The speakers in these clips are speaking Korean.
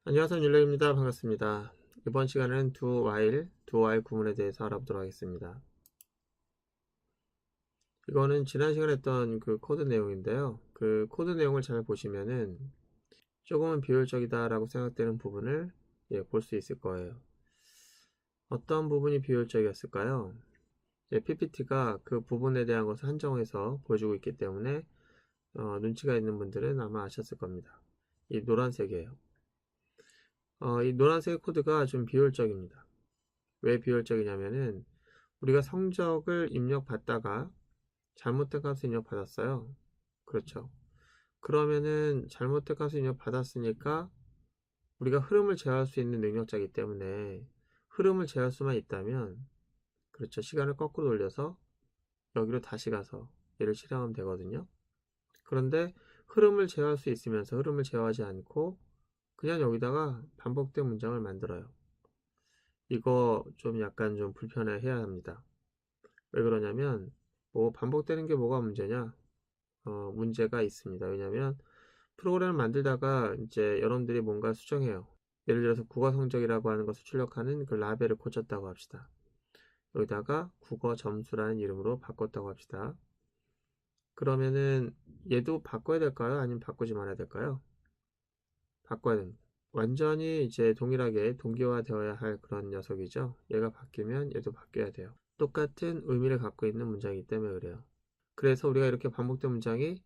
안녕하세요. 율레입니다. 반갑습니다. 이번 시간은 do while 구문에 대해서 알아보도록 하겠습니다. 이거는 지난 시간에 했던 그 코드 내용인데요. 그 코드 내용을 잘 보시면은 조금은 비효율적이다 라고 생각되는 부분을 볼 수 있을 거예요. 어떤 부분이 비효율적이었을까요? PPT가 그 부분에 대한 것을 한정해서 보여주고 있기 때문에 눈치가 있는 분들은 아마 아셨을 겁니다. 이 노란색이에요. 이 노란색 코드가 좀 비효율적입니다. 왜 비효율적이냐면은 우리가 성적을 입력받다가 잘못된 값을 입력받았어요. 그렇죠. 그러면은 잘못된 값을 입력받았으니까 우리가 흐름을 제어할 수 있는 능력자이기 때문에 흐름을 제어할 수만 있다면, 그렇죠, 시간을 거꾸로 돌려서 여기로 다시 가서 얘를 실행하면 되거든요. 그런데 흐름을 제어할 수 있으면서 흐름을 제어하지 않고 그냥 여기다가 반복된 문장을 만들어요. 이거 좀 약간 좀 불편해 해야 합니다. 왜 그러냐면 뭐 반복되는 게 뭐가 문제냐? 문제가 있습니다. 왜냐면 프로그램을 만들다가 이제 여러분들이 뭔가 수정해요. 예를 들어서 국어 성적이라고 하는 것을 출력하는 그 라벨을 고쳤다고 합시다. 여기다가 국어 점수라는 이름으로 바꿨다고 합시다. 그러면은 얘도 바꿔야 될까요? 아니면 바꾸지 말아야 될까요? 바꿔야 됩니다. 완전히 이제 동일하게 동기화 되어야 할 그런 녀석이죠. 얘가 바뀌면 얘도 바뀌어야 돼요. 똑같은 의미를 갖고 있는 문장이기 때문에 그래요. 그래서 우리가 이렇게 반복된 문장이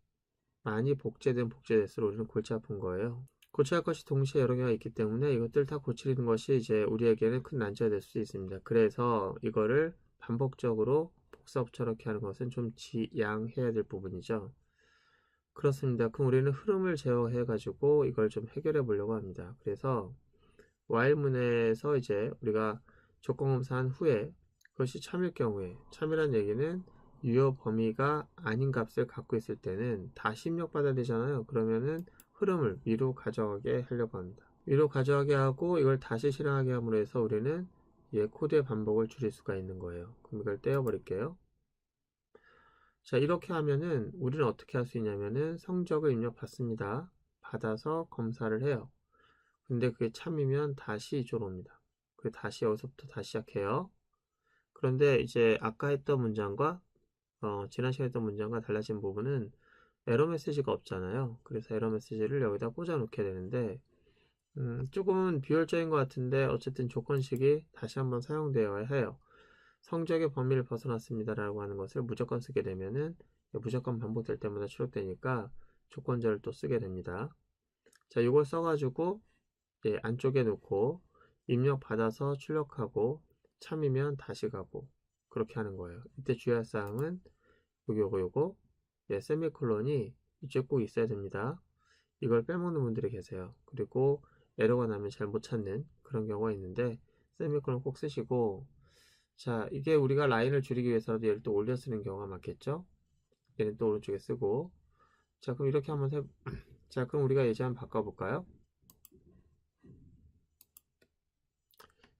많이 복제될수록 우리는 골치 아픈 거예요. 고쳐야 할 것이 동시에 여러 개가 있기 때문에 이것들 다 고치는 것이 이제 우리에게는 큰 난제가 될 수 있습니다. 그래서 이거를 반복적으로 복사부처럼 이렇게 하는 것은 좀 지양해야 될 부분이죠. 그렇습니다. 그럼 우리는 흐름을 제어해 가지고 이걸 좀 해결해 보려고 합니다. 그래서 while문에서 이제 우리가 조건 검사한 후에 그것이 참일 경우에, 참이란 얘기는 유효 범위가 아닌 값을 갖고 있을 때는 다시 입력받아야 되잖아요. 그러면은 흐름을 위로 가져가게 하려고 합니다. 위로 가져가게 하고 이걸 다시 실행하게 함으로 해서 우리는 코드의 반복을 줄일 수가 있는 거예요. 그럼 이걸 떼어버릴게요. 자, 이렇게 하면은 우리는 어떻게 할 수 있냐면은 성적을 입력받습니다. 받아서 검사를 해요. 근데 그게 참이면 다시 이쪽으로 옵니다. 그리고 다시 여기서부터 다시 시작해요. 그런데 이제 아까 했던 문장과 지난 시간에 했던 문장과 달라진 부분은 에러 메시지가 없잖아요. 그래서 에러 메시지를 여기다 꽂아 놓게 되는데 조금은 비효율적인 것 같은데 어쨌든 조건식이 다시 한번 사용되어야 해요. 성적의 범위를 벗어났습니다 라고 하는 것을 무조건 쓰게 되면은 무조건 반복될 때마다 출력되니까 조건절을 또 쓰게 됩니다. 자, 이걸 써가지고 안쪽에 놓고 입력 받아서 출력하고 참이면 다시 가고 그렇게 하는 거예요. 이때 주의할 사항은 요거 세미콜론이 이쪽 꼭 있어야 됩니다. 이걸 빼먹는 분들이 계세요. 그리고 에러가 나면 잘 못 찾는 그런 경우가 있는데 세미콜론 꼭 쓰시고, 자, 이게 우리가 라인을 줄이기 위해서라도 얘를 또 올려 쓰는 경우가 많겠죠. 얘는 또 오른쪽에 쓰고. 자, 그럼 이렇게 한번 자, 그럼 우리가 예제 한번 바꿔볼까요?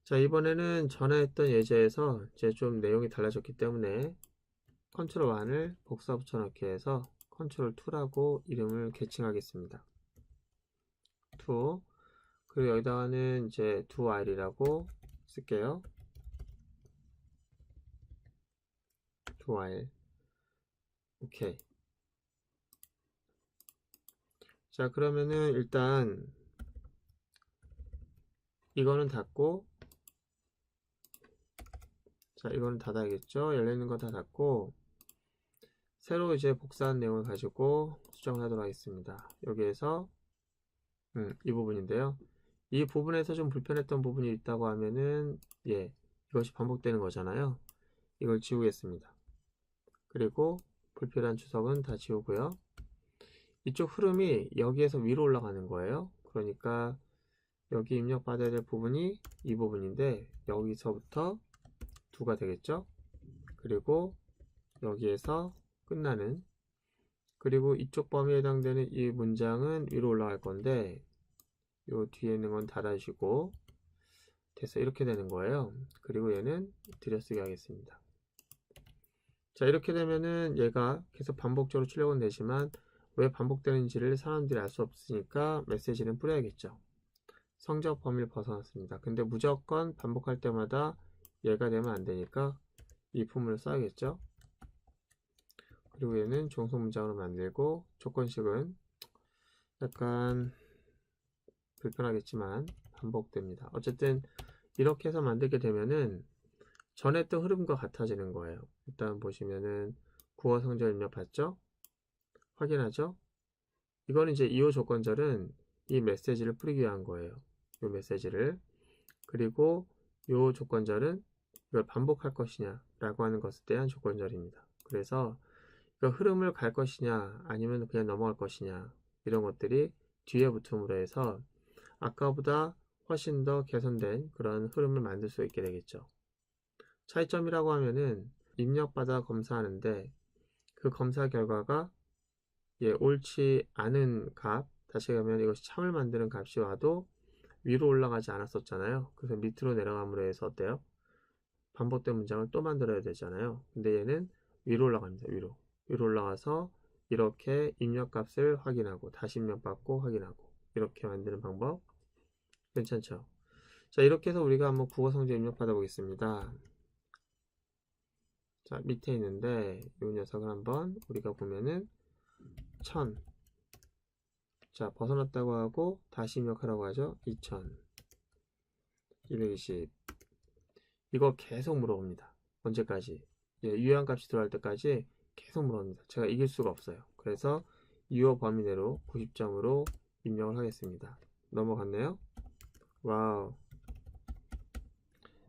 자, 이번에는 전에 했던 예제에서 이제 좀 내용이 달라졌기 때문에 컨트롤 1을 복사 붙여넣기 해서 컨트롤 2라고 이름을 개칭하겠습니다. 2. 그리고 여기다가는 이제 do while이라고 쓸게요. do while. 오케이. 자, 그러면은 일단 이거는 닫고, 자, 이거는 닫아야겠죠. 열려있는 거 다 닫고 새로 이제 복사한 내용을 가지고 수정을 하도록 하겠습니다. 여기에서 이 부분인데요. 이 부분에서 좀 불편했던 부분이 있다고 하면은 이것이 반복되는 거잖아요. 이걸 지우겠습니다. 그리고 불필요한 추석은 다 지우고요. 이쪽 흐름이 여기에서 위로 올라가는 거예요. 그러니까 여기 입력받아야 될 부분이 이 부분인데 여기서부터 2가 되겠죠. 그리고 여기에서 끝나는, 그리고 이쪽 범위에 해당되는 이 문장은 위로 올라갈 건데 요 뒤에 있는 건 닫아주시고 됐어. 이렇게 되는 거예요. 그리고 얘는 들여쓰기 하겠습니다. 자, 이렇게 되면은 얘가 계속 반복적으로 출력은 되지만 왜 반복되는지를 사람들이 알 수 없으니까 메시지는 뿌려야겠죠. 성적 범위를 벗어났습니다. 근데 무조건 반복할 때마다 얘가 되면 안 되니까 if문을 써야겠죠. 그리고 얘는 종속 문장으로 만들고 조건식은 약간 불편하겠지만 반복됩니다. 어쨌든 이렇게 해서 만들게 되면은 전에 했던 흐름과 같아지는 거예요. 일단 보시면은 국어 성적 입력 봤죠? 확인하죠? 이거는 이제 2호 조건절은 이 메시지를 풀기 위한 거예요. 이 메시지를. 그리고 이 조건절은 이걸 반복할 것이냐 라고 하는 것에 대한 조건절입니다. 그래서 그 흐름을 갈 것이냐 아니면 그냥 넘어갈 것이냐 이런 것들이 뒤에 붙음으로 해서 아까보다 훨씬 더 개선된 그런 흐름을 만들 수 있게 되겠죠. 차이점이라고 하면은 입력받아 검사하는데 그 검사 결과가 옳지 않은 값, 다시 가면 이것이 참을 만드는 값이 와도 위로 올라가지 않았었잖아요. 그래서 밑으로 내려감으로 해서 어때요? 반복된 문장을 또 만들어야 되잖아요. 근데 얘는 위로 올라갑니다. 위로 올라가서 이렇게 입력값을 확인하고 다시 입력받고 확인하고 이렇게 만드는 방법 괜찮죠? 자, 이렇게 해서 우리가 한번 국어 성적 입력받아 보겠습니다. 자, 밑에 있는데 이 녀석을 한번 우리가 보면은 1000. 자, 벗어났다고 하고 다시 입력하라고 하죠. 2000, 220. 이거 계속 물어봅니다. 언제까지? 유효한 값이 들어갈 때까지 계속 물어봅니다. 제가 이길 수가 없어요. 그래서 유효 범위 내로 90점으로 입력을 하겠습니다. 넘어갔네요. 와우.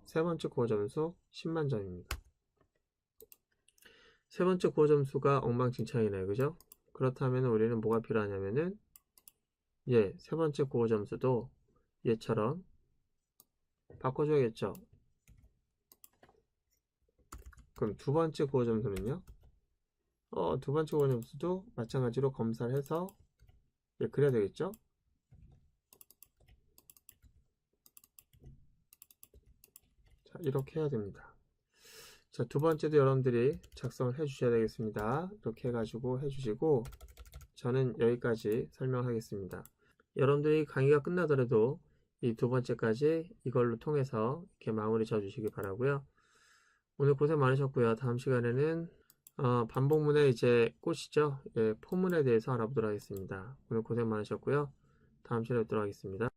세 번째 국어 점수 10만 점입니다. 세 번째 국어 점수가 엉망진창이네요. 그죠? 그렇다면 우리는 뭐가 필요하냐면은 세 번째 국어 점수도 얘처럼 바꿔줘야겠죠. 그럼 두 번째 국어 점수는요? 두 번째 국어 점수도 마찬가지로 검사를 해서 그래야 되겠죠? 자, 이렇게 해야 됩니다. 자, 두 번째도 여러분들이 작성을 해 주셔야 되겠습니다. 이렇게 해가지고 해주시고 저는 여기까지 설명하겠습니다. 여러분들이 강의가 끝나더라도 이 두 번째까지 이걸로 통해서 이렇게 마무리 져 주시기 바라고요. 오늘 고생 많으셨고요. 다음 시간에는 반복문의 이제 꽃이죠. 포문에 대해서 알아보도록 하겠습니다. 오늘 고생 많으셨고요. 다음 시간에 뵙도록 하겠습니다.